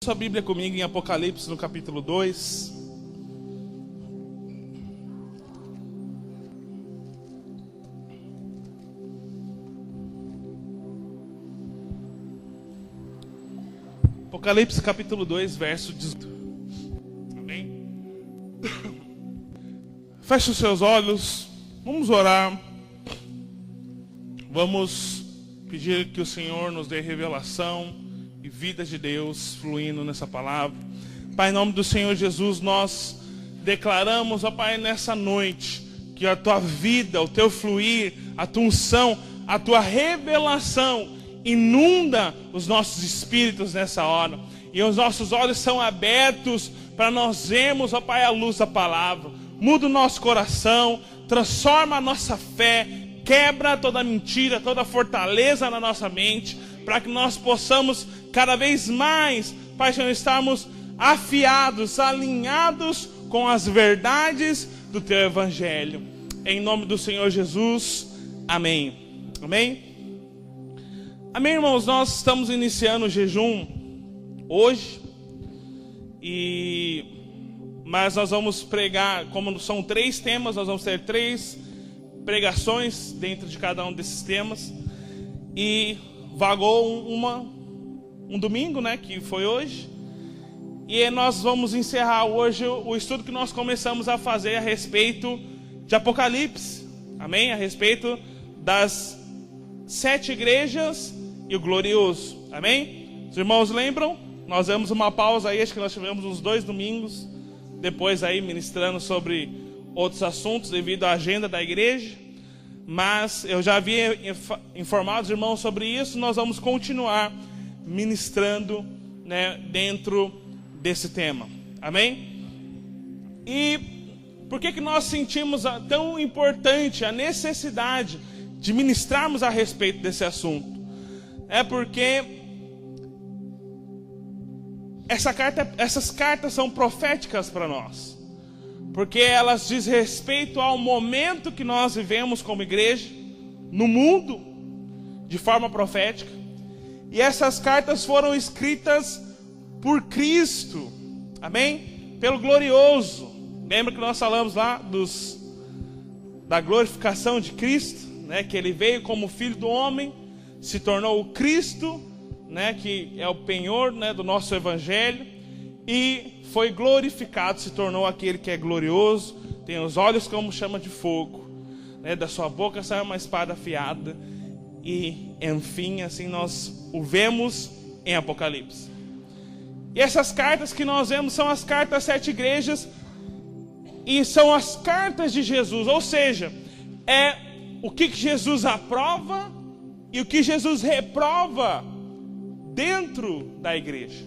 sua Bíblia comigo em Apocalipse, no capítulo 2. Apocalipse, capítulo 2, verso 18. Amém? Feche os seus olhos. Vamos orar. Vamos pedir que o Senhor nos dê revelação e vida de Deus fluindo nessa palavra. Pai, em nome do Senhor Jesus, nós declaramos, ó Pai, nessa noite, que a Tua vida, o Teu fluir, a Tua unção, a Tua revelação inunda os nossos espíritos nessa hora. E os nossos olhos são abertos para nós vermos, ó Pai, a luz da palavra. Muda o nosso coração, transforma a nossa fé, quebra toda mentira, toda fortaleza na nossa mente, para que nós possamos cada vez mais, Pai Senhor, estarmos afiados, alinhados com as verdades do Teu Evangelho. Em nome do Senhor Jesus, amém. Amém? Amém, irmãos? Nós estamos iniciando o jejum hoje, mas nós vamos pregar, como são 3 temas, nós vamos ter 3 pregações dentro de cada um desses temas. E vagou um domingo, né, que foi hoje. E nós vamos encerrar hoje o estudo que nós começamos a fazer a respeito de Apocalipse. Amém? A respeito das 7 igrejas e o glorioso. Amém? Os irmãos lembram? Nós demos uma pausa aí, acho que nós tivemos uns 2 domingos depois aí ministrando sobre outros assuntos devido à agenda da igreja, mas eu já havia informado os irmãos sobre isso. Nós vamos continuar ministrando, né, dentro desse tema, amém? E por que nós sentimos tão importante a necessidade de ministrarmos a respeito desse assunto? É porque essas cartas são proféticas para nós, porque elas dizem respeito ao momento que nós vivemos como igreja, no mundo, de forma profética. E essas cartas foram escritas por Cristo, amém? Pelo glorioso. Lembra que nós falamos lá da glorificação de Cristo, né? Que Ele veio como Filho do Homem, se tornou o Cristo, né? Que é o penhor, né, do nosso Evangelho, e foi glorificado, se tornou aquele que é glorioso, tem os olhos como chama de fogo, né? Da sua boca sai uma espada afiada, e enfim, assim nós o vemos em Apocalipse. E essas cartas que nós vemos são as cartas às 7 igrejas, e são as cartas de Jesus, ou seja, é o que Jesus aprova e o que Jesus reprova dentro da igreja.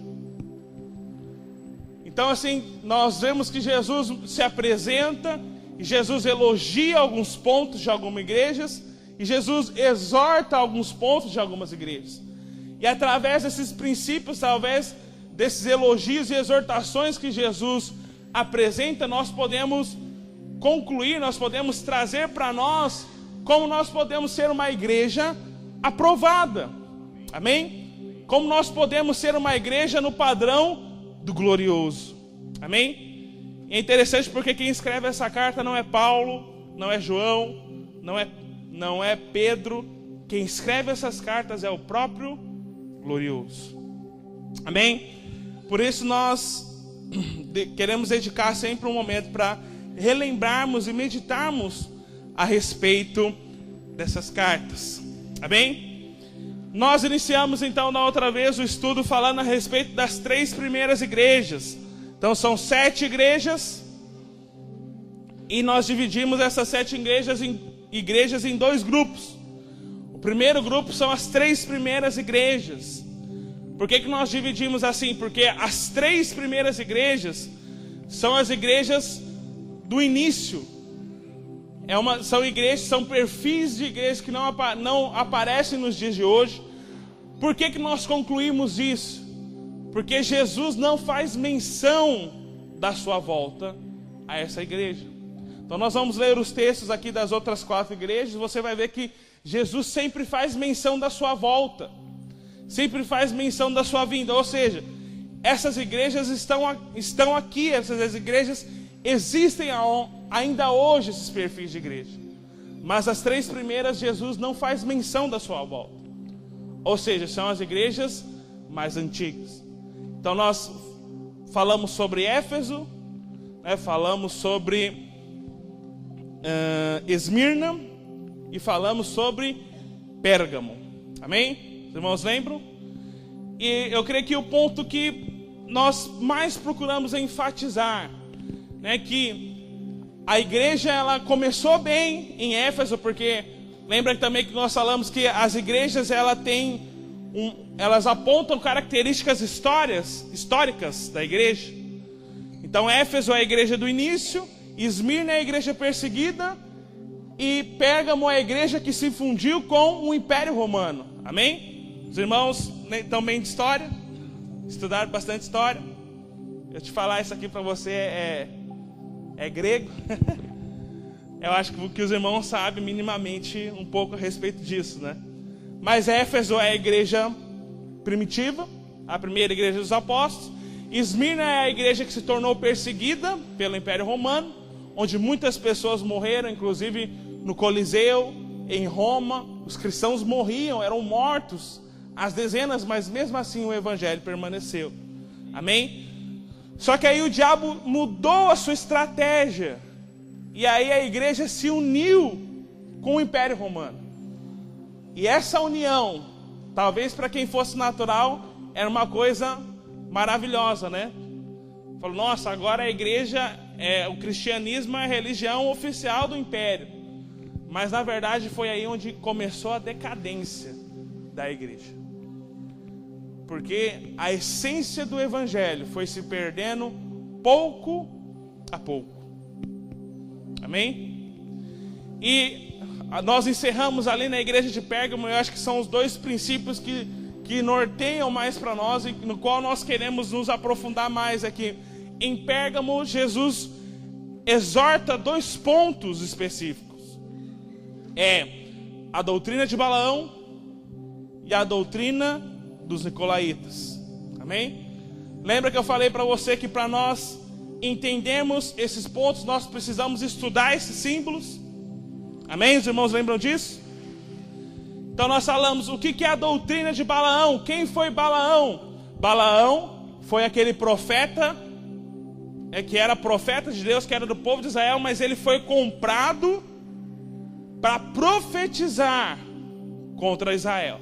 Então assim, nós vemos que Jesus se apresenta, e Jesus elogia alguns pontos de algumas igrejas, e Jesus exorta alguns pontos de algumas igrejas. E através desses princípios, através desses elogios e exortações que Jesus apresenta, nós podemos concluir, nós podemos trazer para nós como nós podemos ser uma igreja aprovada. Amém? Como nós podemos ser uma igreja no padrão do glorioso. Amém? E é interessante porque quem escreve essa carta não é Paulo, não é João, não é Pedro. Quem escreve essas cartas é o próprio glorioso. Amém? Por isso nós queremos dedicar sempre um momento para relembrarmos e meditarmos a respeito dessas cartas. Amém? Nós iniciamos então na outra vez o estudo falando a respeito das 3 primeiras igrejas. Então são 7 igrejas, e nós dividimos essas 7 igrejas em 2 grupos. O primeiro grupo são as 3 primeiras igrejas. Por que nós dividimos assim? Porque as 3 primeiras igrejas são as igrejas do início. São perfis de igrejas que não aparecem nos dias de hoje. Por que nós concluímos isso? Porque Jesus não faz menção da sua volta a essa igreja. Então nós vamos ler os textos aqui das outras 4 igrejas. Você vai ver que Jesus sempre faz menção da sua volta, sempre faz menção da sua vinda. Ou seja, essas igrejas estão aqui, essas igrejas existem ainda hoje, esses perfis de igreja. Mas as 3 primeiras, Jesus não faz menção da sua volta. Ou seja, são as igrejas mais antigas. Então nós falamos sobre Éfeso, né? Falamos sobre Esmirna e falamos sobre Pérgamo. Amém? Os irmãos lembram? E eu creio que o ponto que nós mais procuramos enfatizar, né, que a igreja ela começou bem em Éfeso, porque lembra também que nós falamos que as igrejas elas apontam características históricas da igreja. Então Éfeso é a igreja do início, Esmirna é a igreja perseguida e Pérgamo é a igreja que se fundiu com o Império Romano. Amém? Os irmãos estão bem de história? Estudaram bastante história? Eu te falar isso aqui para você é grego. Eu acho que os irmãos sabem minimamente um pouco a respeito disso, né? Mas Éfeso é a igreja primitiva, a primeira igreja dos apóstolos. Esmirna é a igreja que se tornou perseguida pelo Império Romano, onde muitas pessoas morreram, inclusive no Coliseu, em Roma. Os cristãos morriam, eram mortos às dezenas, mas mesmo assim o evangelho permaneceu. Amém? Só que aí o diabo mudou a sua estratégia. E aí a igreja se uniu com o Império Romano. E essa união, talvez para quem fosse natural, era uma coisa maravilhosa, né? Falou, nossa, agora a igreja, o cristianismo é a religião oficial do Império. Mas na verdade foi aí onde começou a decadência da igreja. Porque a essência do evangelho foi se perdendo pouco a pouco. Amém? E nós encerramos ali na igreja de Pérgamo. Eu acho que são os 2 princípios que norteiam mais para nós, e no qual nós queremos nos aprofundar mais aqui. Em Pérgamo, Jesus exorta 2 pontos específicos. É a doutrina de Balaão e a doutrina dos nicolaítas. Amém? Lembra que eu falei para você que para nós entendermos esses pontos, nós precisamos estudar esses símbolos? Amém? Os irmãos lembram disso? Então nós falamos o que é a doutrina de Balaão. Quem foi Balaão? Balaão foi aquele profeta que era profeta de Deus, que era do povo de Israel, mas ele foi comprado para profetizar contra Israel.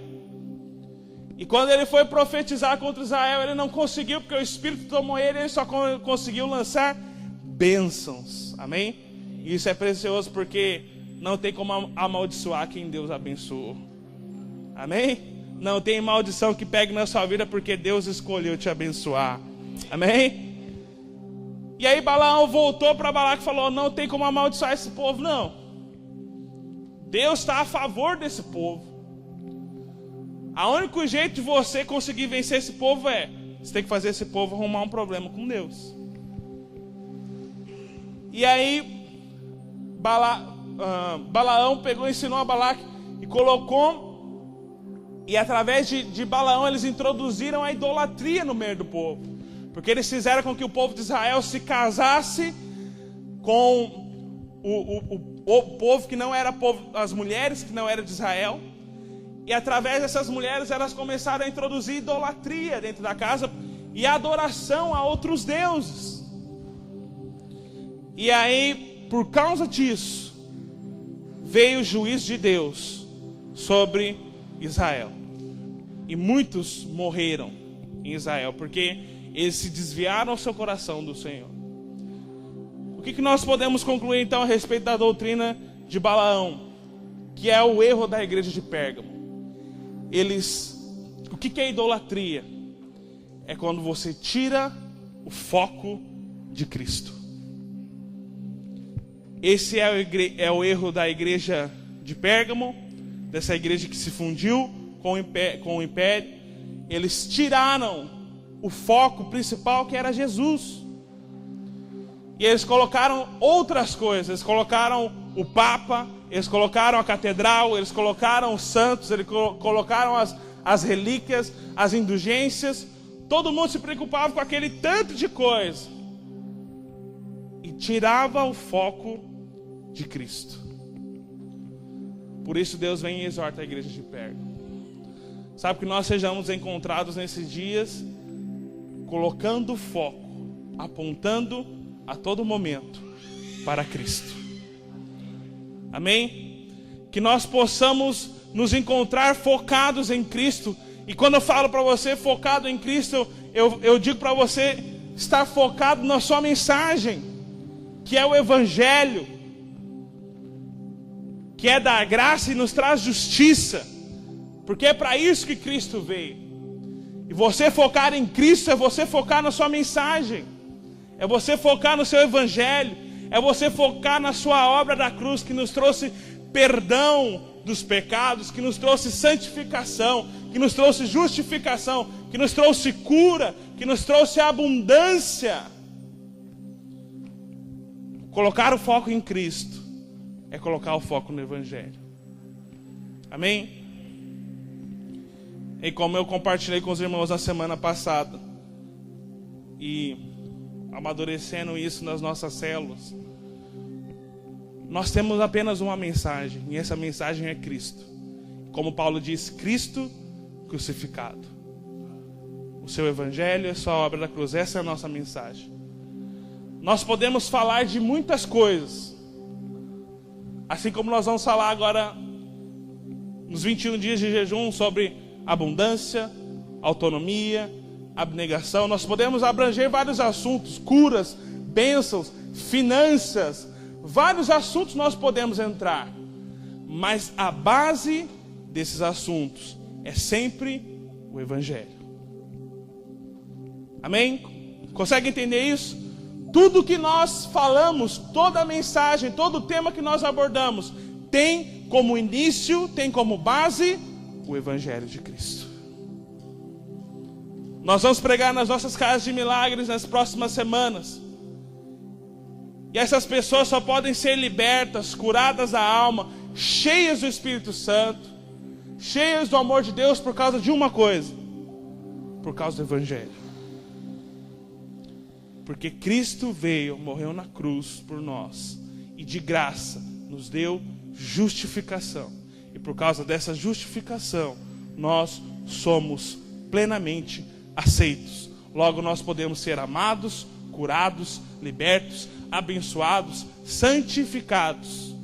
E quando ele foi profetizar contra Israel, ele não conseguiu, porque o Espírito tomou ele só conseguiu lançar bênçãos. Amém? E isso é precioso, porque não tem como amaldiçoar quem Deus abençoou. Amém? Não tem maldição que pegue na sua vida, porque Deus escolheu te abençoar. Amém? E aí Balaão voltou para Balaque e falou, não tem como amaldiçoar esse povo, não. Deus está a favor desse povo. O único jeito de você conseguir vencer esse povo você tem que fazer esse povo arrumar um problema com Deus. E aí Balaão pegou e ensinou a Balaque e colocou, e através de Balaão eles introduziram a idolatria no meio do povo, porque eles fizeram com que o povo de Israel se casasse com o povo que não era povo, as mulheres que não eram de Israel. E através dessas mulheres elas começaram a introduzir idolatria dentro da casa e adoração a outros deuses. E aí, por causa disso, veio o juízo de Deus sobre Israel. E muitos morreram em Israel, porque eles se desviaram o seu coração do Senhor. O que nós podemos concluir então a respeito da doutrina de Balaão, que é o erro da igreja de Pérgamo? O que é idolatria? É quando você tira o foco de Cristo. Esse é o erro da igreja de Pérgamo, dessa igreja que se fundiu com o império. Eles tiraram o foco principal, que era Jesus. E eles colocaram outras coisas. Eles colocaram o Papa, eles colocaram a catedral, eles colocaram os santos, eles colocaram as relíquias, as indulgências. todo mundo se preocupava com aquele tanto de coisa e tirava o foco de Cristo. Por isso Deus vem e exorta a igreja de Pérgamo. Sabe, que nós sejamos encontrados nesses dias colocando o foco, apontando a todo momento para Cristo. Amém? Que nós possamos nos encontrar focados em Cristo. E quando eu falo para você focado em Cristo, eu digo para você estar focado na sua mensagem, que é o Evangelho, que é da graça e nos traz justiça, porque é para isso que Cristo veio. E você focar em Cristo é você focar na sua mensagem, é você focar no seu Evangelho, é você focar na sua obra da cruz, que nos trouxe perdão dos pecados, que nos trouxe santificação, que nos trouxe justificação, que nos trouxe cura, que nos trouxe abundância. Colocar o foco em Cristo é colocar o foco no Evangelho. Amém? E como eu compartilhei com os irmãos na semana passada, e amadurecendo isso nas nossas células, nós temos apenas uma mensagem, e essa mensagem é Cristo. Como Paulo diz, Cristo crucificado. O seu Evangelho é a sua obra da cruz. Essa é a nossa mensagem. Nós podemos falar de muitas coisas, assim como nós vamos falar agora nos 21 dias de jejum sobre abundância, autonomia, abnegação. Nós podemos abranger vários assuntos, curas, bênçãos, finanças, vários assuntos nós podemos entrar, mas a base desses assuntos é sempre o Evangelho. Amém? Consegue entender isso? Tudo que nós falamos, toda a mensagem, todo o tema que nós abordamos, tem como início, tem como base o Evangelho de Cristo. Nós vamos pregar nas nossas casas de milagres nas próximas semanas. E essas pessoas só podem ser libertas, curadas da alma, cheias do Espírito Santo, cheias do amor de Deus por causa de uma coisa: por causa do Evangelho. Porque Cristo veio, morreu na cruz por nós, e de graça nos deu justificação. E por causa dessa justificação, nós somos plenamente aceitos. Logo nós podemos ser amados, curados, libertos, abençoados, santificados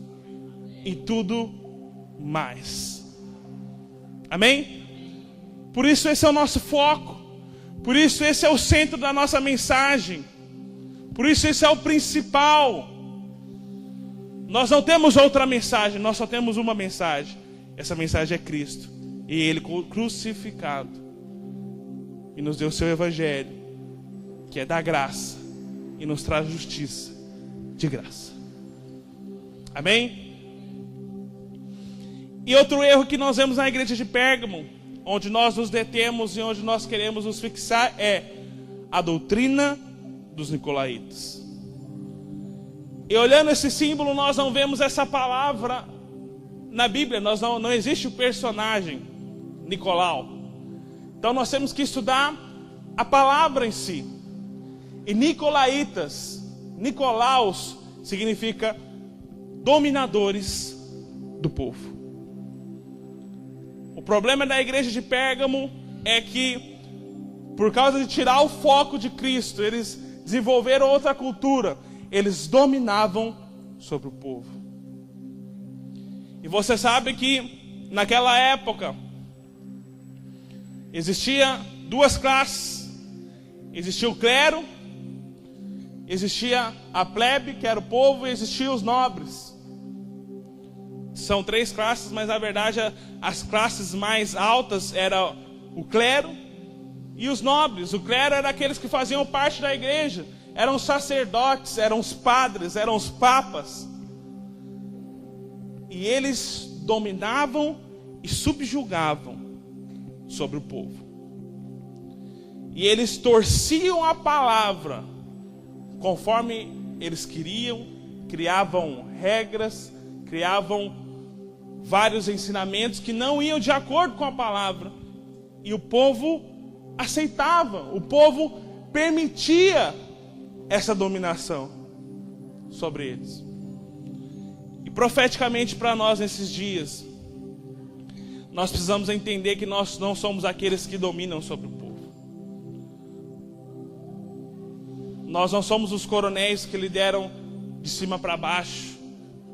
e tudo mais. Amém? Por isso esse é o nosso foco. Por isso esse é o centro da nossa mensagem. Por isso esse é o principal. Nós não temos outra mensagem, nós só temos uma mensagem. Essa mensagem é Cristo e Ele crucificado, e nos deu o seu Evangelho, que é da graça e nos traz justiça de graça. Amém? E outro erro que nós vemos na igreja de Pérgamo, onde nós nos detemos e onde nós queremos nos fixar, é a doutrina dos nicolaítas. E olhando esse símbolo, nós não vemos essa palavra na Bíblia. Não existe o personagem Nicolau. Então nós temos que estudar a palavra em si. E nicolaítas, Nicolaus, significa dominadores do povo. O problema da igreja de Pérgamo é que, por causa de tirar o foco de Cristo, eles desenvolveram outra cultura. Eles dominavam sobre o povo. E você sabe que naquela época existia duas classes. Existia o clero, existia a plebe, que era o povo, e existiam os nobres. São três classes, mas na verdade as classes mais altas eram o clero e os nobres. O clero era aqueles que faziam parte da igreja. Eram os sacerdotes, eram os padres, eram os papas. E eles dominavam e subjugavam sobre o povo. E eles torciam a palavra conforme eles queriam, criavam regras, criavam vários ensinamentos que não iam de acordo com a palavra. E o povo aceitava, o povo permitia essa dominação sobre eles. E profeticamente para nós nesses dias, nós precisamos entender que nós não somos aqueles que dominam sobre o povo. Nós não somos os coronéis que lideram de cima para baixo,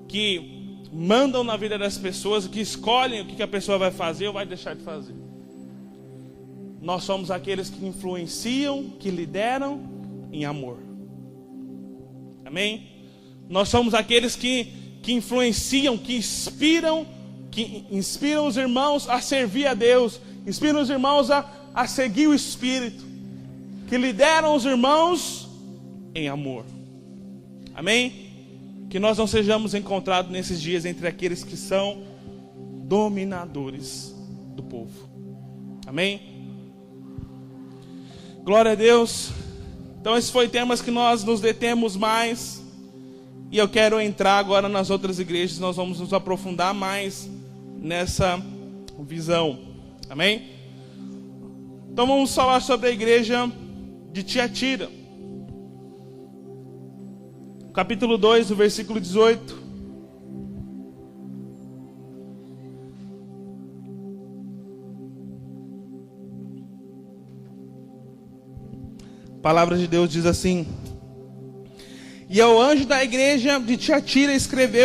que mandam na vida das pessoas, que escolhem o que a pessoa vai fazer ou vai deixar de fazer. Nós somos aqueles que influenciam, que lideram em amor. Amém? Nós somos aqueles que influenciam, que inspiram os irmãos a servir a Deus, inspiram os irmãos a seguir o Espírito, que lideram os irmãos em amor. Amém? Que nós não sejamos encontrados nesses dias entre aqueles que são dominadores do povo. Amém? Glória a Deus. Então esses foram temas que nós nos detemos mais. E eu quero entrar agora nas outras igrejas. Nós vamos nos aprofundar mais nessa visão. Amém? Então vamos falar sobre a igreja de Tiatira. Capítulo 2, o versículo 18. A palavra de Deus diz assim: e ao anjo da igreja de Tiatira escreve,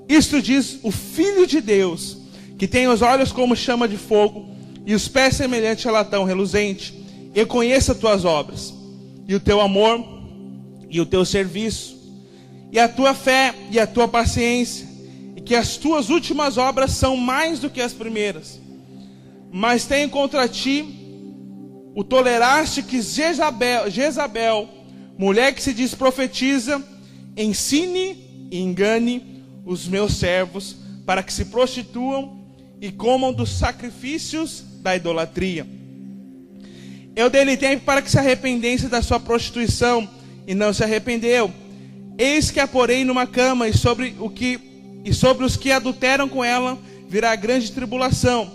isto diz o Filho de Deus, que tem os olhos como chama de fogo e os pés semelhantes a latão reluzente. Eu conheço as tuas obras, e o teu amor, e o teu serviço, e a tua fé, e a tua paciência, e que as tuas últimas obras são mais do que as primeiras. Mas tenho contra ti, o toleraste que Jezabel, mulher que se diz profetiza, ensine e engane os meus servos, para que se prostituam e comam dos sacrifícios da idolatria. Eu dei-lhe tempo para que se arrependesse da sua prostituição, e não se arrependeu. Eis que a porei numa cama, e sobre os que adulteram com ela virá grande tribulação,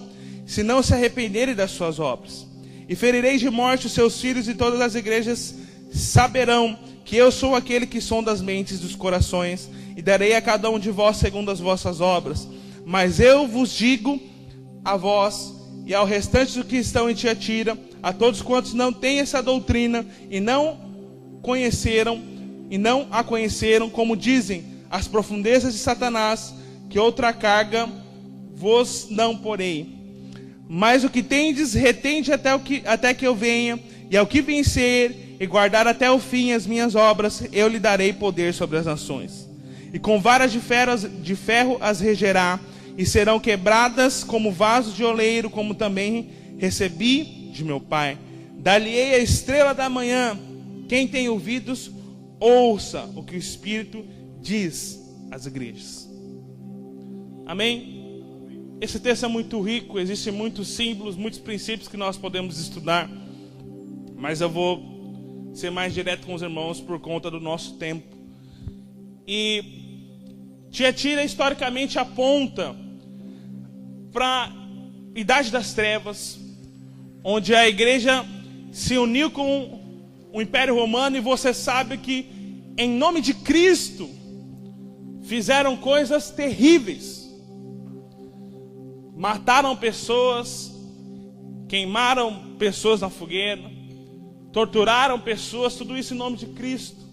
se não se arrependerem das suas obras. E ferirei de morte os seus filhos, e todas as igrejas saberão que eu sou aquele que sonda as mentes dos corações, e darei a cada um de vós segundo as vossas obras. Mas eu vos digo a vós e ao restante dos que estão em Tiatira, a todos quantos não têm essa doutrina e não a conheceram, como dizem as profundezas de Satanás, que outra carga vos não porei. Mas o que tendes, retende até que eu venha, e ao que vencer e guardar até o fim as minhas obras, eu lhe darei poder sobre as nações. E com varas de ferro as regerá, e serão quebradas como vasos de oleiro, como também recebi de meu Pai. Dar-lhe-ei a estrela da manhã. Quem tem ouvidos, ouça o que o Espírito diz às igrejas. Amém? Esse texto é muito rico, existem muitos símbolos, muitos princípios que nós podemos estudar, mas eu vou ser mais direto com os irmãos por conta do nosso tempo. E Tiatira historicamente aponta para a Idade das Trevas, onde a igreja se uniu com o Império Romano, e você sabe que em nome de Cristo fizeram coisas terríveis. Mataram pessoas, queimaram pessoas na fogueira, torturaram pessoas, tudo isso em nome de Cristo.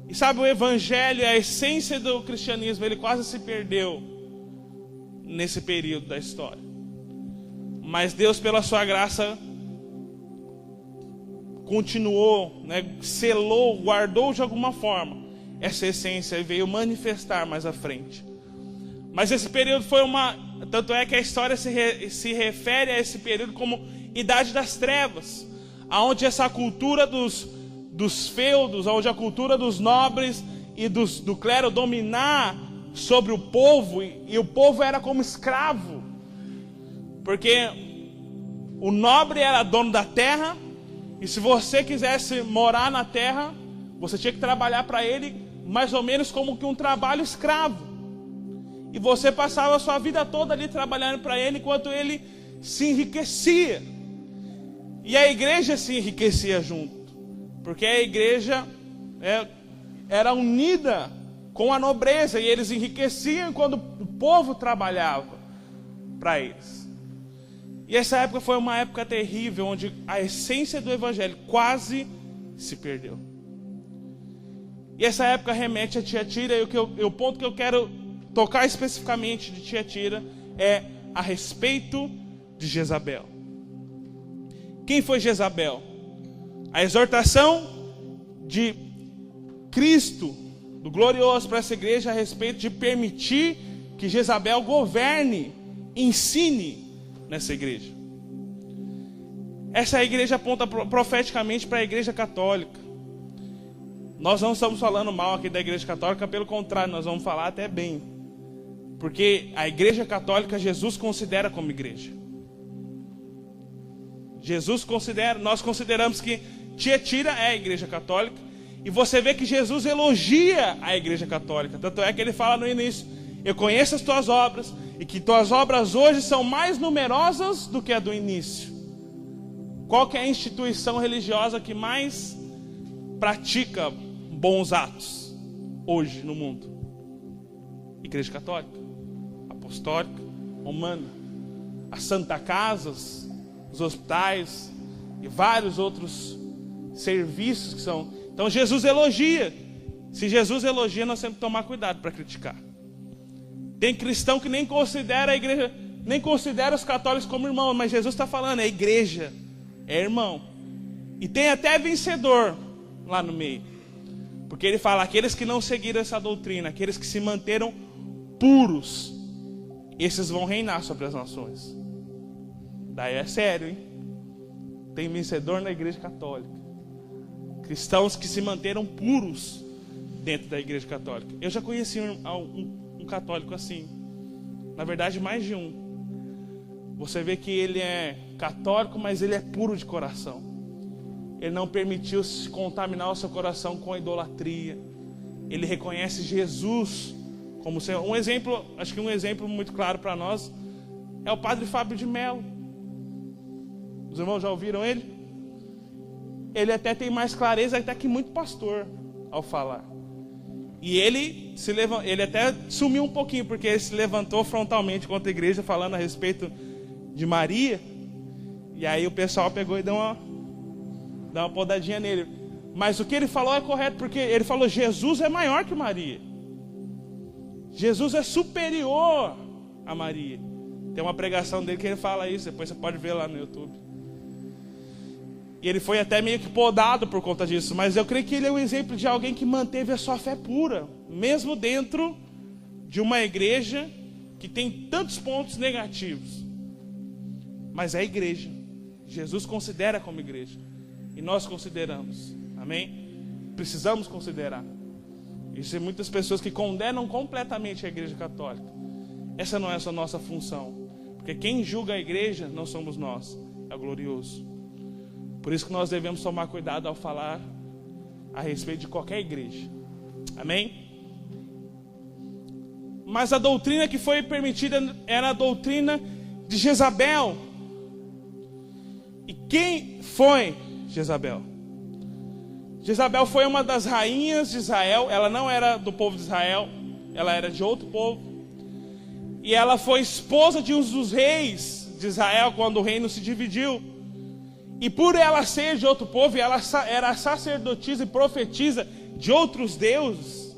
E sabe, o evangelho, a essência do cristianismo, ele quase se perdeu nesse período da história. Mas Deus, pela sua graça, continuou, selou, guardou de alguma forma essa essência e veio manifestar mais à frente. Mas esse período foi tanto é que a história se refere a esse período como Idade das Trevas, onde essa cultura dos feudos, onde a cultura dos nobres e do clero dominar sobre o povo, e o povo era como escravo, porque o nobre era dono da terra, e se você quisesse morar na terra, você tinha que trabalhar para ele mais ou menos como que um trabalho escravo. E você passava a sua vida toda ali trabalhando para ele, enquanto ele se enriquecia. E a igreja se enriquecia junto. Porque a igreja era unida com a nobreza. E eles enriqueciam quando o povo trabalhava para eles. E essa época foi uma época terrível, onde a essência do evangelho quase se perdeu. E essa época remete a Tiatira. E o ponto que eu quero tocar especificamente de Tiatira é a respeito de Jezabel. Quem foi Jezabel? A exortação de Cristo, do glorioso, para essa igreja a respeito de permitir que Jezabel governe, ensine nessa igreja. Essa igreja aponta profeticamente para a igreja católica. Nós não estamos falando mal aqui da igreja católica, pelo contrário, nós vamos falar até bem. Porque a igreja católica, Jesus considera como igreja. Nós consideramos que Tiatira é a igreja católica. E você vê que Jesus elogia a igreja católica. Tanto é que ele fala no início: eu conheço as tuas obras, e que tuas obras hoje são mais numerosas do que a do início. Qual que é a instituição religiosa que mais pratica bons atos hoje no mundo? Igreja católica, apostólica, romana. As Santa Casas, os hospitais e vários outros serviços que são. Então Jesus elogia. Se Jesus elogia, nós temos que tomar cuidado para criticar. Tem cristão que nem considera a igreja, nem considera os católicos como irmão, mas Jesus está falando, é igreja, é irmão. E tem até vencedor lá no meio. Porque ele fala, aqueles que não seguiram essa doutrina, aqueles que se manteram puros, esses vão reinar sobre as nações. Daí é sério, hein? Tem vencedor na igreja católica. Cristãos que se manteram puros dentro da igreja católica. Eu já conheci um católico assim. Na verdade, mais de um. Você vê que ele é católico, mas ele é puro de coração. Ele não permitiu se contaminar o seu coração com a idolatria. Ele reconhece Jesus como um exemplo. Acho que um exemplo muito claro para nós é o padre Fábio de Mello. Os irmãos já ouviram ele? Ele até tem mais clareza até que muito pastor ao falar. E ele até sumiu um pouquinho, porque ele se levantou frontalmente contra a igreja, falando a respeito de Maria. E aí o pessoal pegou e deu uma podadinha nele. Mas o que ele falou é correto, porque ele falou, Jesus é maior que Maria. Jesus é superior a Maria. Tem uma pregação dele que ele fala isso, depois você pode ver lá no YouTube. E ele foi até meio que podado por conta disso. Mas eu creio que ele é um exemplo de alguém que manteve a sua fé pura, mesmo dentro de uma igreja que tem tantos pontos negativos. Mas é a igreja. Jesus considera como igreja. E nós consideramos. Amém? Precisamos considerar. Existem muitas pessoas que condenam completamente a igreja católica. Essa não é a nossa função. Porque quem julga a igreja não somos nós, é o glorioso. Por isso que nós devemos tomar cuidado ao falar a respeito de qualquer igreja. Amém? Mas a doutrina que foi permitida era a doutrina de Jezabel. E quem foi Jezabel? Jezabel foi uma das rainhas de Israel. Ela não era do povo de Israel, ela era de outro povo. E ela foi esposa de um dos reis de Israel quando o reino se dividiu. E por ela ser de outro povo, e ela era sacerdotisa e profetisa de outros deuses,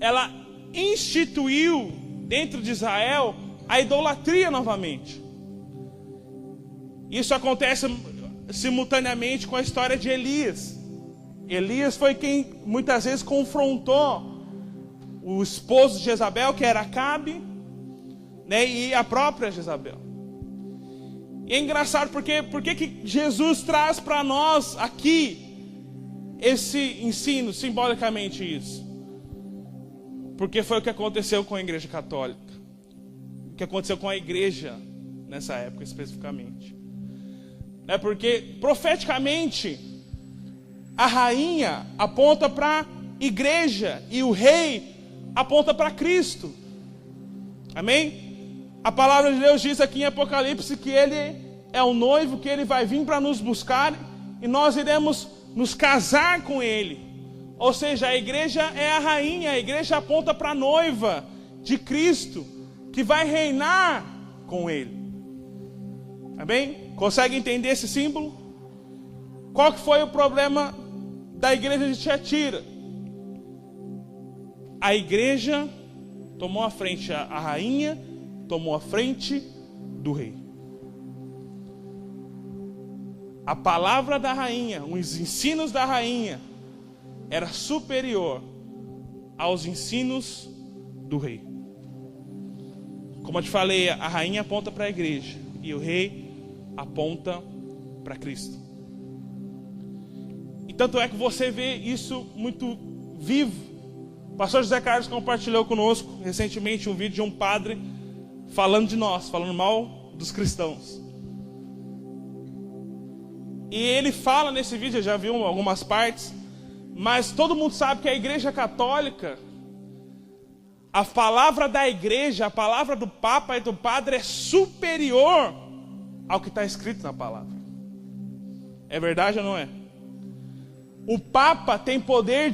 ela instituiu dentro de Israel a idolatria novamente. Isso acontece simultaneamente com a história de Elias. Elias foi quem muitas vezes confrontou o esposo de Jezabel, que era Acabe, né, e a própria Jezabel. E é engraçado porque que Jesus traz para nós aqui esse ensino, simbolicamente isso. Porque foi o que aconteceu com a igreja católica. O que aconteceu com a igreja nessa época especificamente. É porque profeticamente a rainha aponta para a igreja e o rei aponta para Cristo. Amém? A palavra de Deus diz aqui em Apocalipse que Ele é o noivo, que Ele vai vir para nos buscar e nós iremos nos casar com Ele. Ou seja, a igreja é a rainha, a igreja aponta para a noiva de Cristo, que vai reinar com Ele. Amém? Consegue entender esse símbolo? Qual que foi o problema da igreja de Tiatira? A igreja tomou a frente, a rainha tomou a frente do rei. A palavra da rainha, os ensinos da rainha, era superior aos ensinos do rei. Como eu te falei, a rainha aponta para a igreja e o rei aponta para Cristo. E tanto é que você vê isso muito vivo. O pastor José Carlos compartilhou conosco recentemente um vídeo de um padre falando de nós, falando mal dos cristãos. E ele fala nesse vídeo, eu já vi algumas partes, mas todo mundo sabe que a igreja católica, a palavra da igreja, a palavra do Papa e do Padre é superior ao que está escrito na palavra. É verdade ou não é? O Papa tem poder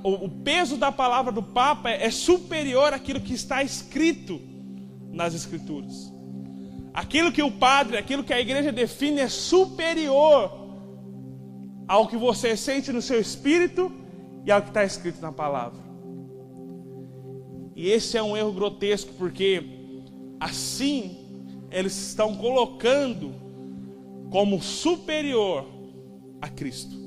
o peso da palavra do Papa é superior àquilo que está escrito nas Escrituras. Aquilo que o Padre, aquilo que a igreja define é superior ao que você sente no seu espírito e ao que está escrito na palavra. E esse é um erro grotesco, porque assim eles estão colocando como superior a Cristo.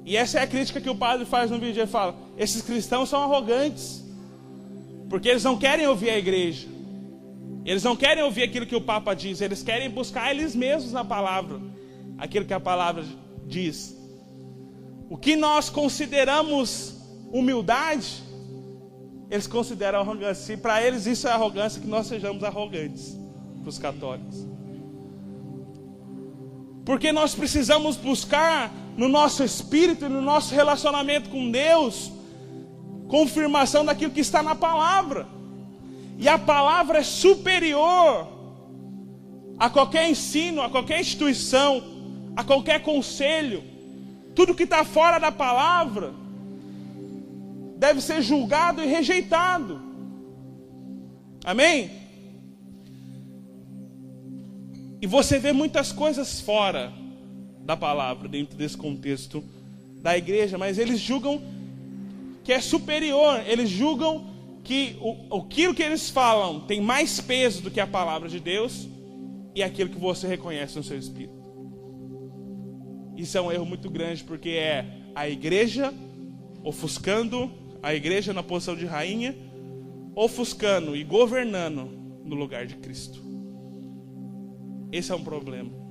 E essa é a crítica que o padre faz no vídeo. Ele fala: esses cristãos são arrogantes, porque eles não querem ouvir a igreja, eles não querem ouvir aquilo que o Papa diz, eles querem buscar eles mesmos na palavra, aquilo que a palavra diz. O que nós consideramos humildade, eles consideram arrogância. E para eles isso é arrogância, que nós sejamos arrogantes, para os católicos. Porque nós precisamos buscar no nosso espírito e no nosso relacionamento com Deus confirmação daquilo que está na palavra. E a palavra é superior a qualquer ensino, a qualquer instituição, a qualquer conselho. Tudo que está fora da palavra deve ser julgado e rejeitado. Amém? E você vê muitas coisas fora da palavra, dentro desse contexto da igreja, mas eles julgam que é superior, eles julgam que aquilo que eles falam tem mais peso do que a palavra de Deus e aquilo que você reconhece no seu espírito. Isso é um erro muito grande, porque é a igreja ofuscando, a igreja na posição de rainha, ofuscando e governando no lugar de Cristo. Esse é um problema.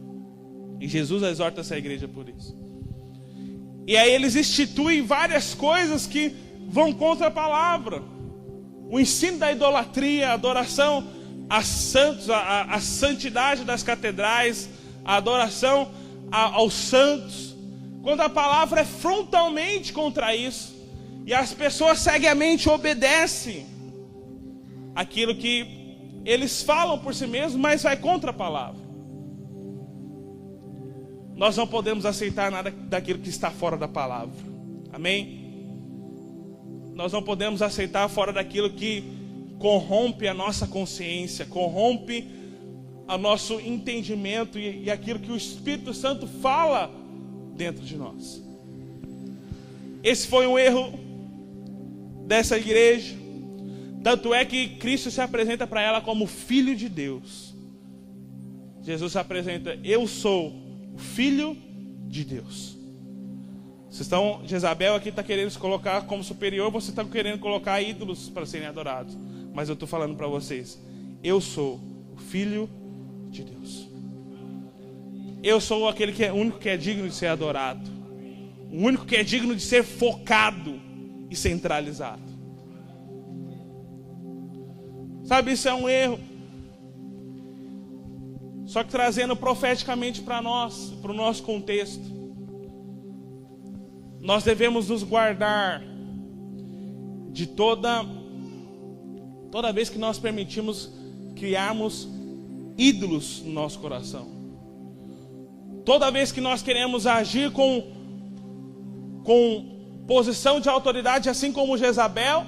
E Jesus exorta essa igreja por isso. E aí eles instituem várias coisas que vão contra a palavra. O ensino da idolatria, a adoração a santos, a santidade das catedrais, a adoração aos santos. Quando a palavra é frontalmente contra isso. E as pessoas ceguamente obedecem aquilo que eles falam por si mesmos, mas vai contra a palavra. Nós não podemos aceitar nada daquilo que está fora da palavra. Amém? Nós não podemos aceitar fora daquilo que corrompe a nossa consciência, corrompe o nosso entendimento e aquilo que o Espírito Santo fala dentro de nós. Esse foi um erro dessa igreja. Tanto é que Cristo se apresenta para ela como Filho de Deus. Jesus se apresenta: eu sou o Filho de Deus. Jezabel aqui está querendo se colocar como superior, você está querendo colocar ídolos para serem adorados. Mas eu estou falando para vocês: eu sou o Filho de Deus. Eu sou aquele que é o único que é digno de ser adorado, o único que é digno de ser focado e centralizado. Sabe, isso é um erro. Só que trazendo profeticamente para nós, para o nosso contexto, nós devemos nos guardar de toda Toda vez que nós permitimos criarmos ídolos no nosso coração. Toda vez que nós queremos agir com posição de autoridade, assim como Jezabel,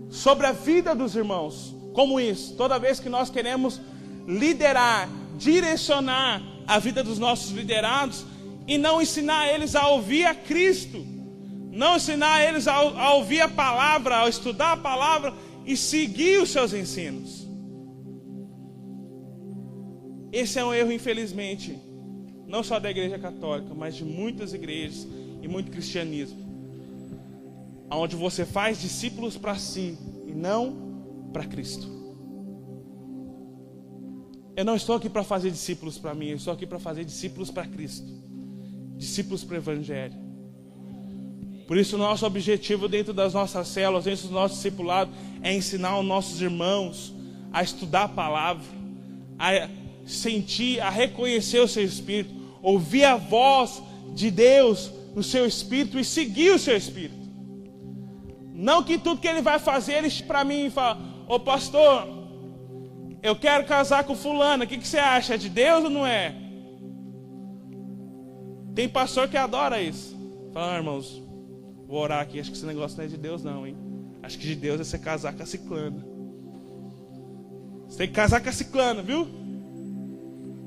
sobre a vida dos irmãos. Como isso? Toda vez que nós queremos liderar, direcionar a vida dos nossos liderados e não ensinar eles a ouvir a Cristo, não ensinar eles a ouvir a palavra, a estudar a palavra e seguir os seus ensinos. Esse é um erro, infelizmente, não só da Igreja Católica, mas de muitas igrejas e muito cristianismo, onde você faz discípulos para si e não para Cristo. Eu não estou aqui para fazer discípulos para mim, eu estou aqui para fazer discípulos para Cristo, discípulos para o Evangelho. Por isso, o nosso objetivo dentro das nossas células, dentro do nosso discipulado, é ensinar os nossos irmãos a estudar a palavra, a sentir, a reconhecer o seu Espírito, ouvir a voz de Deus no seu Espírito e seguir o seu Espírito. Não que tudo que ele vai fazer, ele para mim fala: ô pastor, eu quero casar com fulano, o que você acha? É de Deus ou não é? Tem pastor que adora isso. Fala: irmãos, vou orar aqui, acho que esse negócio não é de Deus não, hein? Acho que de Deus é você casar com a ciclana. Você tem que casar com a ciclana, viu?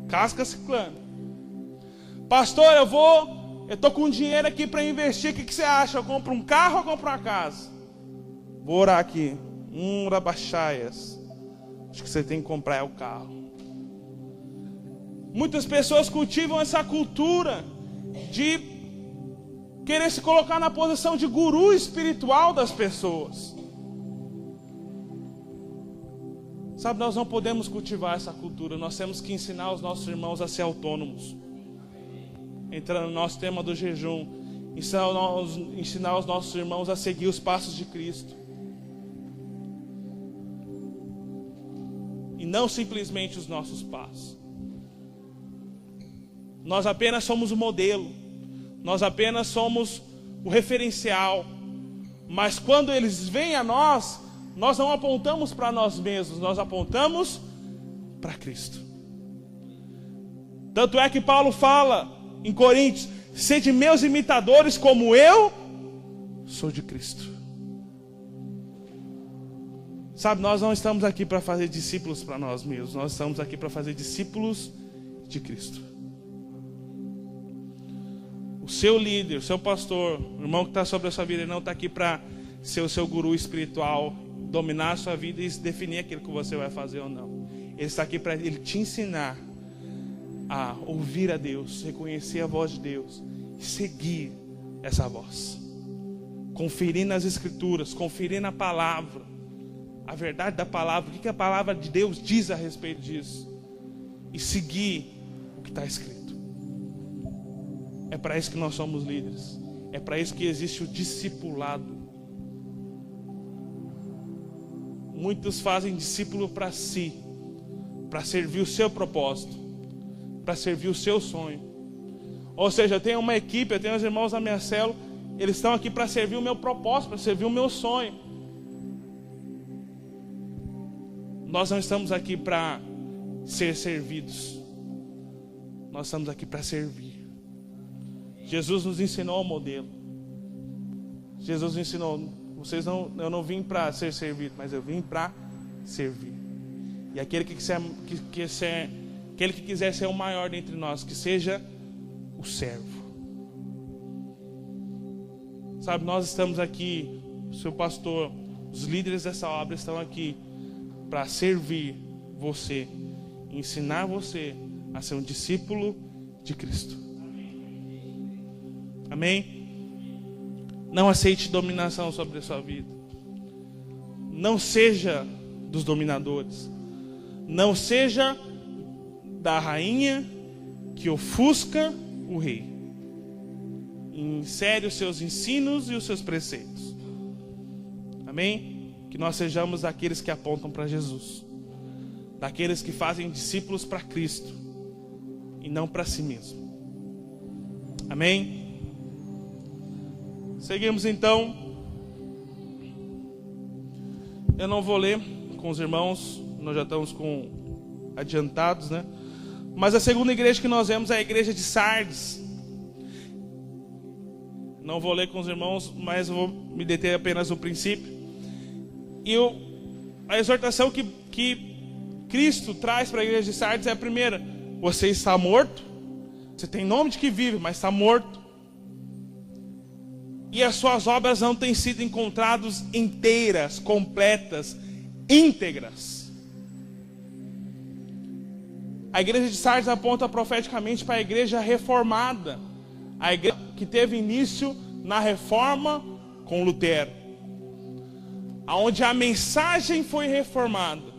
Casa com a ciclana. Pastor, eu tô com dinheiro aqui para investir, o que você acha? Eu compro um carro ou compro uma casa? Vou orar aqui. Rabachaias. Acho que você tem que comprar o carro. Muitas pessoas cultivam essa cultura de querer se colocar na posição de guru espiritual das pessoas. Sabe, nós não podemos cultivar essa cultura. Nós temos que ensinar os nossos irmãos a ser autônomos. Entrando no nosso tema do jejum, ensinar os nossos irmãos a seguir os passos de Cristo. E não simplesmente os nossos passos. Nós apenas somos o modelo. Nós apenas somos o referencial. Mas quando eles vêm a nós, nós não apontamos para nós mesmos, nós apontamos para Cristo. Tanto é que Paulo fala em Coríntios: sede meus imitadores como eu sou de Cristo. Sabe, nós não estamos aqui para fazer discípulos para nós mesmos, nós estamos aqui para fazer discípulos de Cristo. O seu líder, o seu pastor, o irmão que está sobre a sua vida, ele não está aqui para ser o seu guru espiritual, dominar a sua vida e definir aquilo que você vai fazer ou não. Ele está aqui para ele te ensinar a ouvir a Deus, reconhecer a voz de Deus e seguir essa voz, conferir nas Escrituras, conferir na palavra, a verdade da palavra, o que a palavra de Deus diz a respeito disso, e seguir o que está escrito. É para isso que nós somos líderes, é para isso que existe o discipulado. Muitos fazem discípulo para si, para servir o seu propósito, para servir o seu sonho. Ou seja, eu tenho uma equipe, eu tenho os irmãos da minha célula, eles estão aqui para servir o meu propósito, para servir o meu sonho. Nós não estamos aqui para ser servidos, nós estamos aqui para servir. Jesus nos ensinou o modelo. Jesus nos ensinou: eu não vim para ser servido, mas eu vim para servir. E aquele que quiser ser o maior dentre nós, que seja o servo. Sabe, nós estamos aqui, o seu pastor, os líderes dessa obra estão aqui para servir você, ensinar você a ser um discípulo de Cristo. Amém? Não aceite dominação sobre a sua vida. Não seja dos dominadores. Não seja da rainha que ofusca o rei. Insere os seus ensinos e os seus preceitos. Amém? Que nós sejamos aqueles que apontam para Jesus. Daqueles que fazem discípulos para Cristo e não para si mesmo. Amém? Seguimos então. Eu não vou ler, com os irmãos, nós já estamos adiantados, né? Mas a segunda igreja que nós vemos é a igreja de Sardes. Não vou ler com os irmãos, mas eu vou me deter apenas no princípio. E a exortação que Cristo traz para a igreja de Sardes é a primeira: você está morto, você tem nome de que vive, mas está morto, e as suas obras não têm sido encontradas inteiras, completas, íntegras. A igreja de Sardes aponta profeticamente para a igreja reformada, a igreja que teve início na reforma com Lutero, onde a mensagem foi reformada.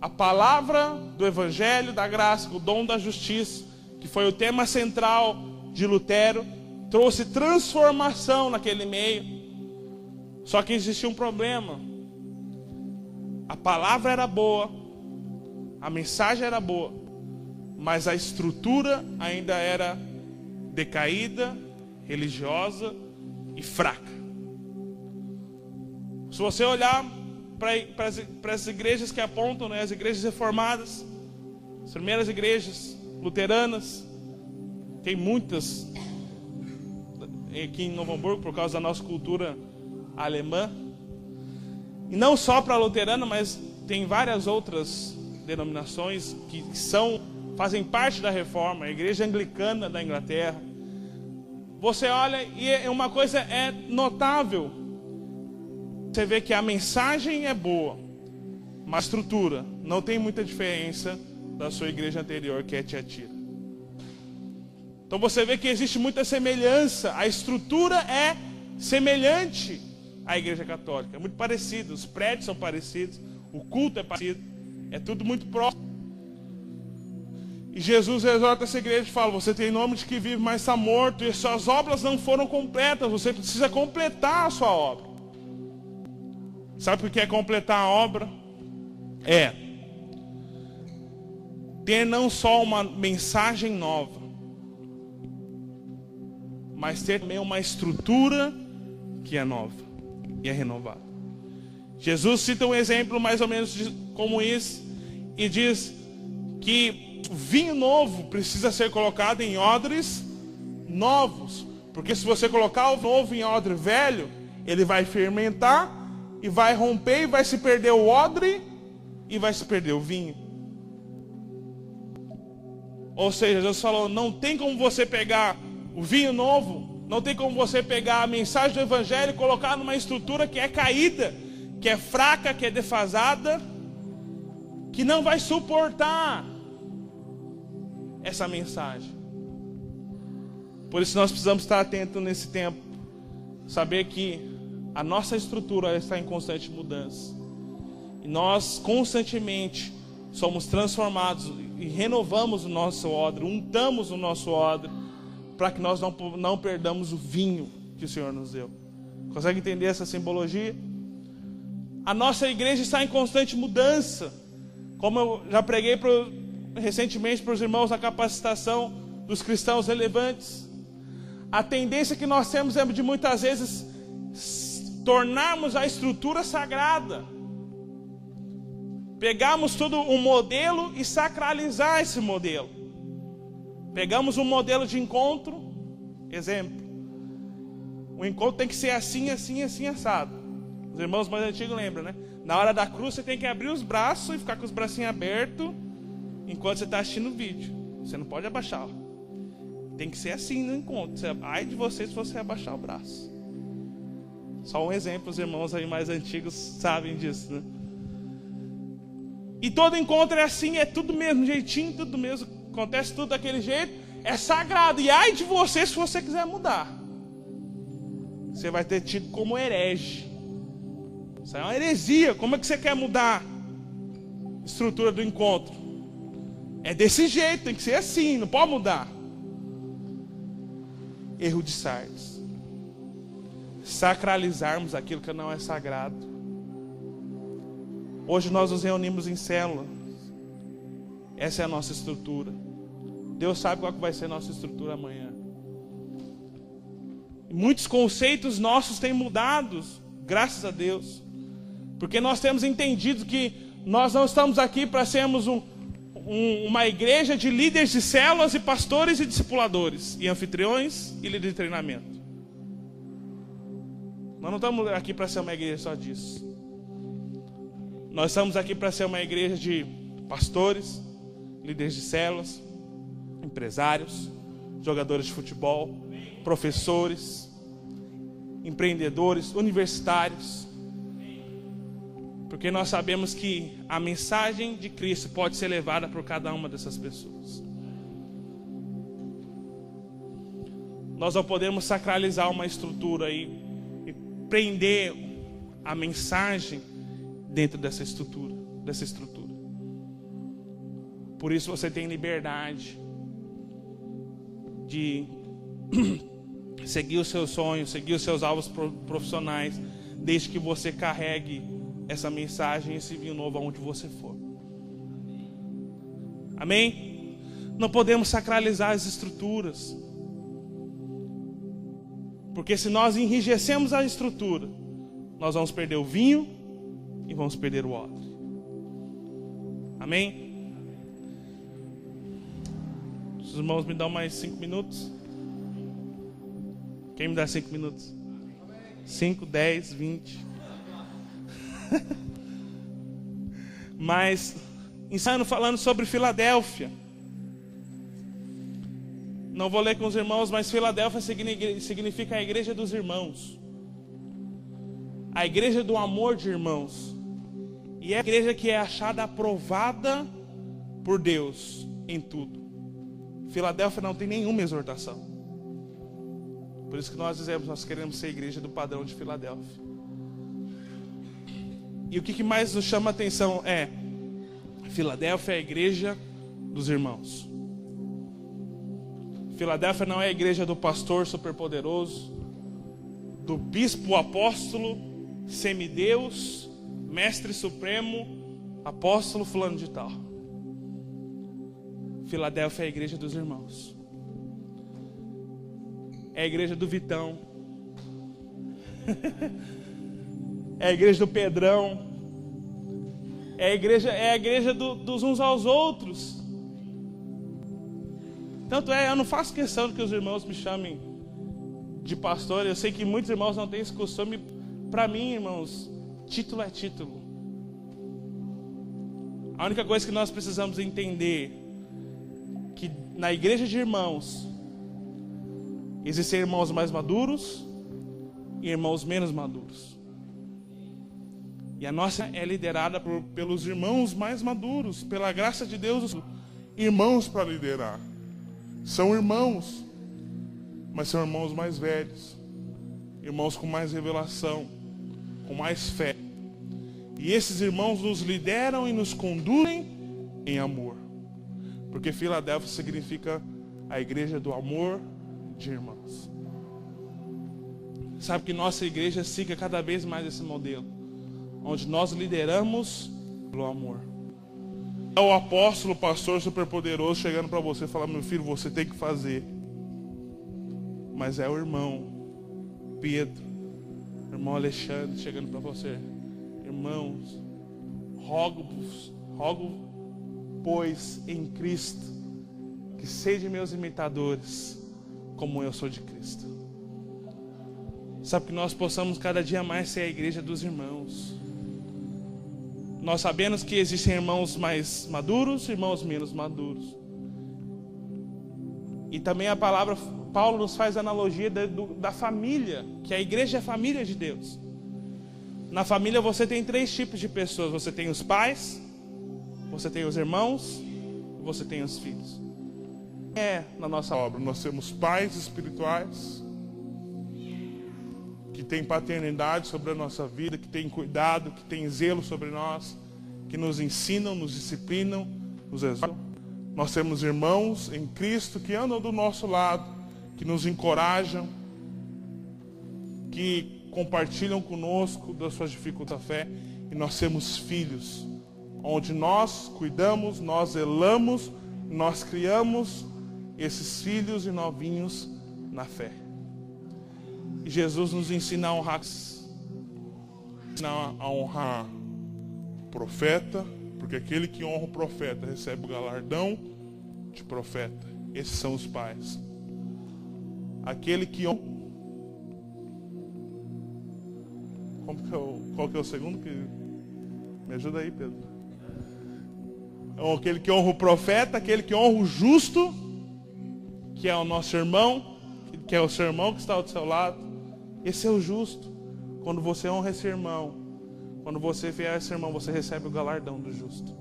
A palavra do evangelho da graça, o dom da justiça, que foi o tema central de Lutero, trouxe transformação naquele meio. Só que existia um problema. A palavra era boa, a mensagem era boa, mas a estrutura ainda era decaída, religiosa e fraca. Se você olhar para as igrejas que apontam, né, as igrejas reformadas, as primeiras igrejas luteranas, tem muitas aqui em Novo Hamburgo por causa da nossa cultura alemã, e não só para a luterana, mas tem várias outras denominações que fazem parte da reforma, a igreja anglicana da Inglaterra. Você olha e uma coisa é notável, você vê que a mensagem é boa, mas a estrutura não tem muita diferença da sua igreja anterior, que é Tiatira. Então você vê que existe muita semelhança, a estrutura é semelhante à igreja católica, é muito parecido, os prédios são parecidos, o culto é parecido, é tudo muito próximo. E Jesus exorta essa igreja e fala: você tem nome de que vive, mas está morto, e suas obras não foram completas, você precisa completar a sua obra. Sabe o que é completar a obra? É ter não só uma mensagem nova, mas ter também uma estrutura que é nova e é renovada. Jesus cita um exemplo mais ou menos como isso e diz que o vinho novo precisa ser colocado em odres novos, porque se você colocar o novo em odre velho, ele vai fermentar e vai romper, e vai se perder o odre e vai se perder o vinho. Ou seja, Jesus falou: não tem como você pegar o vinho novo, não tem como você pegar a mensagem do evangelho e colocar numa estrutura que é caída, que é fraca, que é defasada, que não vai suportar essa mensagem. Por isso nós precisamos estar atentos nesse tempo, saber que a nossa estrutura está em constante mudança, e nós constantemente somos transformados e renovamos o nosso odre, untamos o nosso odre, para que nós não perdamos o vinho que o Senhor nos deu. Consegue entender essa simbologia? A nossa igreja está em constante mudança. Como eu já preguei recentemente para os irmãos na capacitação dos cristãos relevantes, a tendência que nós temos é de muitas vezes tornarmos a estrutura sagrada, pegarmos todo um modelo e sacralizar esse modelo. Pegamos um modelo de encontro, exemplo, o encontro tem que ser assim, assim, assim, assado. Os irmãos mais antigos lembram, né? Na hora da cruz você tem que abrir os braços e ficar com os bracinhos abertos enquanto você está assistindo o vídeo. Você não pode abaixar. Tem que ser assim no encontro. Ai de você se você abaixar o braço. Só um exemplo, os irmãos aí mais antigos sabem disso, né? E todo encontro é assim, é tudo mesmo jeitinho, tudo mesmo, acontece tudo daquele jeito, é sagrado. E ai de você se você quiser mudar. Você vai ter tido como herege. Isso é uma heresia. Como é que você quer mudar a estrutura do encontro? É desse jeito, tem que ser assim, não pode mudar. Erro de Sardes. Sacralizarmos aquilo que não é sagrado. Hoje nós nos reunimos em célula. Essa é a nossa estrutura. Deus sabe qual que vai ser a nossa estrutura amanhã. Muitos conceitos nossos têm mudado, graças a Deus. Porque nós temos entendido que nós não estamos aqui para sermos uma igreja de líderes de células e pastores e discipuladores, e anfitriões e líderes de treinamento. Nós não estamos aqui para ser uma igreja só disso. Nós estamos aqui para ser uma igreja de pastores, líderes de células, empresários, jogadores de futebol, professores, empreendedores, universitários. Porque nós sabemos que a mensagem de Cristo pode ser levada por cada uma dessas pessoas. Nós não podemos sacralizar uma estrutura e prender a mensagem dentro dessa estrutura. Por isso você tem liberdade de seguir os seus sonhos, seguir os seus alvos profissionais, desde que você carregue essa mensagem, esse vinho novo aonde você for. Amém? Não podemos sacralizar as estruturas, porque se nós enrijecemos a estrutura, nós vamos perder o vinho e vamos perder o odre. Amém? Os irmãos me dão mais 5 minutos? Quem me dá 5 minutos? 5, 10, 20. Mas, ensinando, falando sobre Filadélfia. Não vou ler com os irmãos, mas Filadélfia significa a igreja dos irmãos. A igreja do amor de irmãos. E é a igreja que é achada aprovada por Deus em tudo. Filadélfia não tem nenhuma exortação. Por isso que nós dizemos, nós queremos ser a igreja do padrão de Filadélfia. E o que mais nos chama a atenção é: Filadélfia é a igreja dos irmãos. Filadélfia não é a igreja do pastor superpoderoso, do bispo apóstolo, semideus, mestre supremo, apóstolo fulano de tal. Filadélfia é a igreja dos irmãos. É a igreja do Vitão. É a igreja do Pedrão. É a igreja dos uns aos outros. Tanto é, eu não faço questão de que os irmãos me chamem de pastor. Eu sei que muitos irmãos não têm esse costume. Para mim, irmãos, título é título. A única coisa que nós precisamos entender que na igreja de irmãos existem irmãos mais maduros e irmãos menos maduros. E a nossa é liderada pelos irmãos mais maduros, pela graça de Deus. Irmãos para liderar. São irmãos, mas são irmãos mais velhos. Irmãos com mais revelação, com mais fé. E esses irmãos nos lideram e nos conduzem em amor. Porque Filadélfia significa a igreja do amor de irmãos. Sabe que nossa igreja siga cada vez mais esse modelo, onde nós lideramos pelo amor. É o apóstolo, pastor superpoderoso chegando para você e falando: meu filho, você tem que fazer. Mas é o irmão Pedro, o irmão Alexandre chegando para você: irmãos, rogo, pois, em Cristo, que sejam meus imitadores, como eu sou de Cristo. Sabe, que nós possamos cada dia mais ser a igreja dos irmãos. Nós sabemos que existem irmãos mais maduros e irmãos menos maduros. E também a palavra, Paulo nos faz a analogia da família, que a igreja é a família de Deus. Na família você tem 3 tipos de pessoas: você tem os pais, você tem os irmãos e você tem os filhos. Na nossa obra nós temos pais espirituais que têm paternidade sobre a nossa vida, que têm cuidado, que têm zelo sobre nós, que nos ensinam, nos disciplinam, nos exortam. Nós temos irmãos em Cristo que andam do nosso lado, que nos encorajam, que compartilham conosco das suas dificuldades da fé. E nós temos filhos, onde nós cuidamos, nós zelamos, nós criamos esses filhos e novinhos na fé. E Jesus nos ensina a honrar. A honrar o profeta, porque aquele que honra o profeta recebe o galardão de profeta. Esses são os pais. Aquele que honra... Qual que é o segundo? Me ajuda aí, Pedro. Aquele que honra o profeta, aquele que honra o justo, que é o nosso irmão, que é o seu irmão que está ao seu lado. Esse é o justo. Quando você honra esse irmão, quando você vê esse irmão, você recebe o galardão do justo,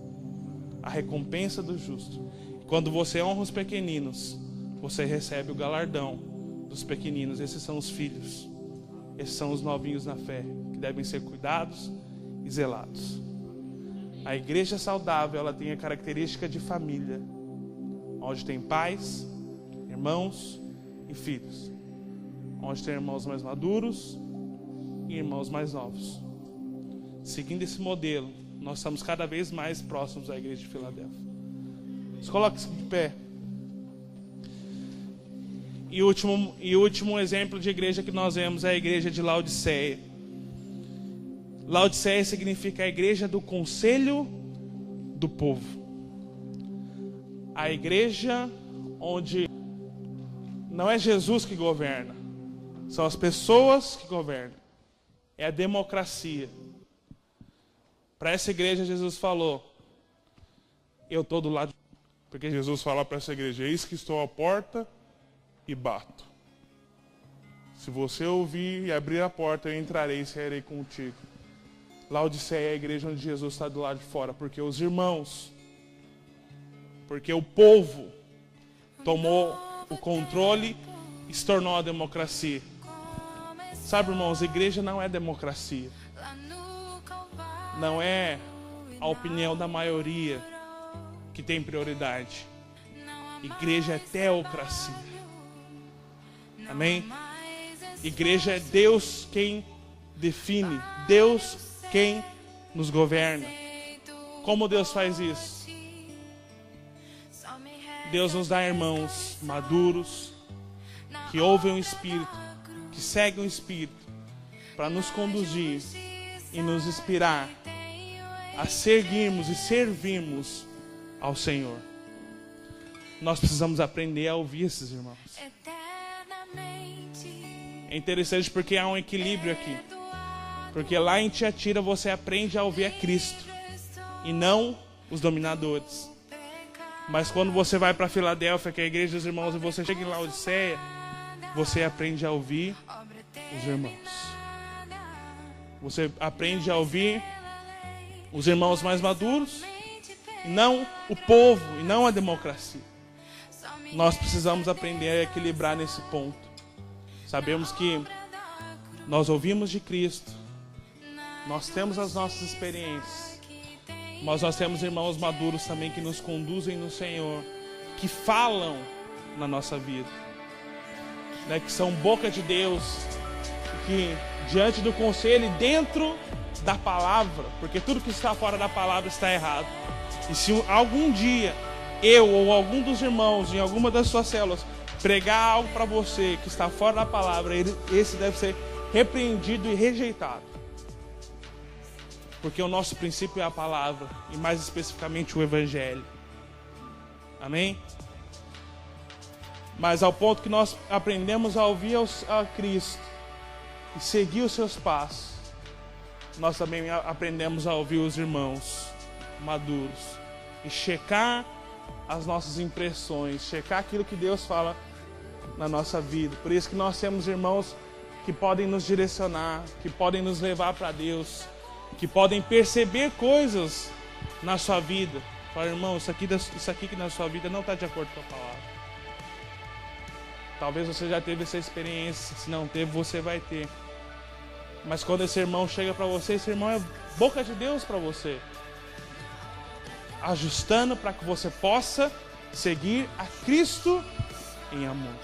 a recompensa do justo. Quando você honra os pequeninos, você recebe o galardão dos pequeninos. Esses são os filhos. Esses são os novinhos na fé, que devem ser cuidados e zelados. A igreja saudável, ela tem a característica de família, onde tem pais, irmãos e filhos, onde tem irmãos mais maduros e irmãos mais novos. Seguindo esse modelo, nós estamos cada vez mais próximos da igreja de Filadélfia. Se coloque-se de pé. E o último exemplo de igreja que nós vemos é a igreja de Laodiceia. Laodiceia significa a igreja do conselho do povo. A igreja onde não é Jesus que governa, são as pessoas que governam. É a democracia. Para essa igreja Jesus falou: eu estou do lado. Porque Jesus fala para essa igreja: eis que estou à porta e bato. Se você ouvir e abrir a porta, eu entrarei e sairei contigo. Laodiceia é a igreja onde Jesus está do lado de fora, porque os irmãos, porque o povo tomou o controle e se tornou a democracia. Sabe, irmãos, a igreja não é democracia. Não é a opinião da maioria que tem prioridade. Igreja é teocracia. Amém? Igreja é Deus quem define, Deus quem nos governa. Como Deus faz isso? Deus nos dá irmãos maduros, que ouvem o Espírito, que seguem o Espírito, para nos conduzir e nos inspirar a seguirmos e servirmos ao Senhor. Nós precisamos aprender a ouvir esses irmãos. É interessante porque há um equilíbrio aqui. Porque lá em Tiatira você aprende a ouvir a Cristo e não os dominadores. Mas quando você vai para Filadélfia, que é a igreja dos irmãos, e você chega em Laodiceia, você aprende a ouvir os irmãos. Você aprende a ouvir os irmãos mais maduros, e não o povo, e não a democracia. Nós precisamos aprender a equilibrar nesse ponto. Sabemos que nós ouvimos de Cristo, nós temos as nossas experiências, mas nós temos irmãos maduros também que nos conduzem no Senhor, que falam na nossa vida, né? Que são boca de Deus, que diante do conselho e dentro da palavra, porque tudo que está fora da palavra está errado. E se algum dia eu ou algum dos irmãos em alguma das suas células pregar algo para você que está fora da palavra, esse deve ser repreendido e rejeitado. Porque o nosso princípio é a palavra, e mais especificamente o Evangelho. Amém? Mas ao ponto que nós aprendemos a ouvir a Cristo e seguir os seus passos, nós também aprendemos a ouvir os irmãos maduros e checar as nossas impressões, checar aquilo que Deus fala na nossa vida. Por isso que nós temos irmãos que podem nos direcionar, que podem nos levar para Deus, que podem perceber coisas na sua vida. Fala, irmão, isso aqui que na sua vida não está de acordo com a palavra. Talvez você já teve essa experiência, se não teve, você vai ter. Mas quando esse irmão chega para você, esse irmão é boca de Deus para você, ajustando para que você possa seguir a Cristo em amor.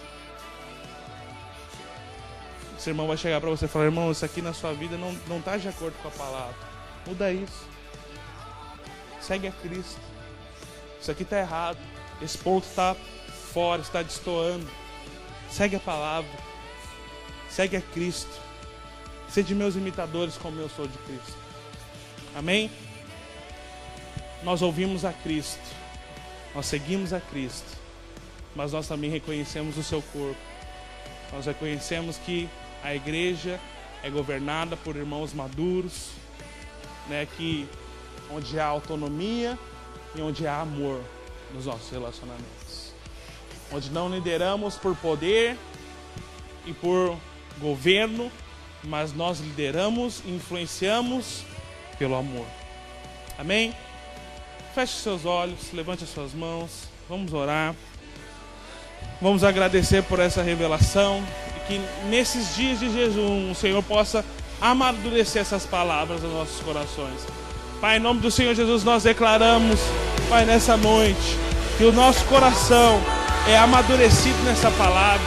Esse irmão vai chegar para você e falar: irmão, isso aqui na sua vida não está de acordo com a palavra. Muda isso. Segue a Cristo. Isso aqui está errado. Esse ponto está fora, está destoando. Segue a palavra. Segue a Cristo. Sede meus imitadores como eu sou de Cristo. Amém? Nós ouvimos a Cristo, nós seguimos a Cristo, mas nós também reconhecemos o seu corpo. Nós reconhecemos que a igreja é governada por irmãos maduros, né, onde há autonomia e onde há amor nos nossos relacionamentos. Onde não lideramos por poder e por governo, mas nós lideramos e influenciamos pelo amor. Amém? Feche seus olhos, levante as suas mãos, vamos orar. Vamos agradecer por essa revelação e que nesses dias de jejum o Senhor possa amadurecer essas palavras nos nossos corações. Pai, em nome do Senhor Jesus, nós declaramos, Pai, nessa noite, que o nosso coração é amadurecido nessa palavra,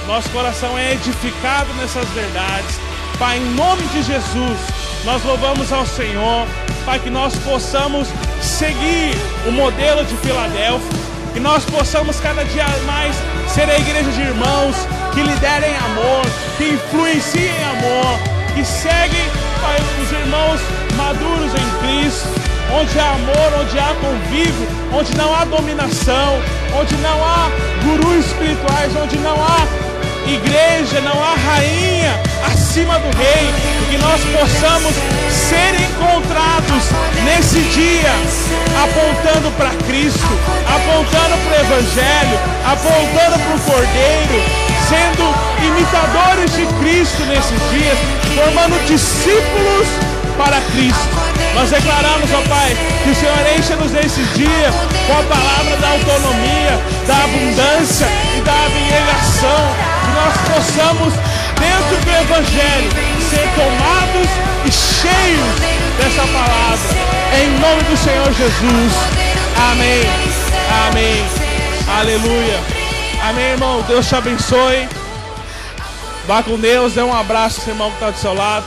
nosso coração é edificado nessas verdades. Pai, em nome de Jesus, nós louvamos ao Senhor, Pai, que nós possamos seguir o modelo de Filadélfia, que nós possamos cada dia mais ser a igreja de irmãos que liderem amor, que influenciem amor, que seguem, Pai, os irmãos maduros em Cristo, onde há amor, onde há convívio, onde não há dominação, onde não há gurus espirituais, onde não há igreja, não há rainha acima do rei, e que nós possamos ser encontrados nesse dia, apontando para Cristo, apontando para o Evangelho, apontando para o Cordeiro, sendo imitadores de Cristo nesses dias, formando discípulos para Cristo. Nós declaramos, ó Pai, que o Senhor encha-nos nesse dia com a palavra da autonomia, da abundância e da abnegação, que nós possamos, dentro do Evangelho, ser tomados e cheios dessa palavra, em nome do Senhor Jesus. Amém, amém, aleluia, amém, irmão. Deus te abençoe, vá com Deus, dê um abraço ao irmão que está do seu lado,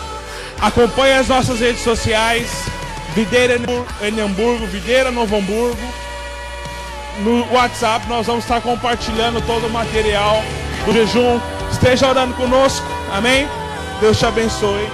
acompanhe as nossas redes sociais, Videira em Hamburgo, Videira Novo Hamburgo. No WhatsApp nós vamos estar compartilhando todo o material do jejum. Esteja orando conosco, amém? Deus te abençoe.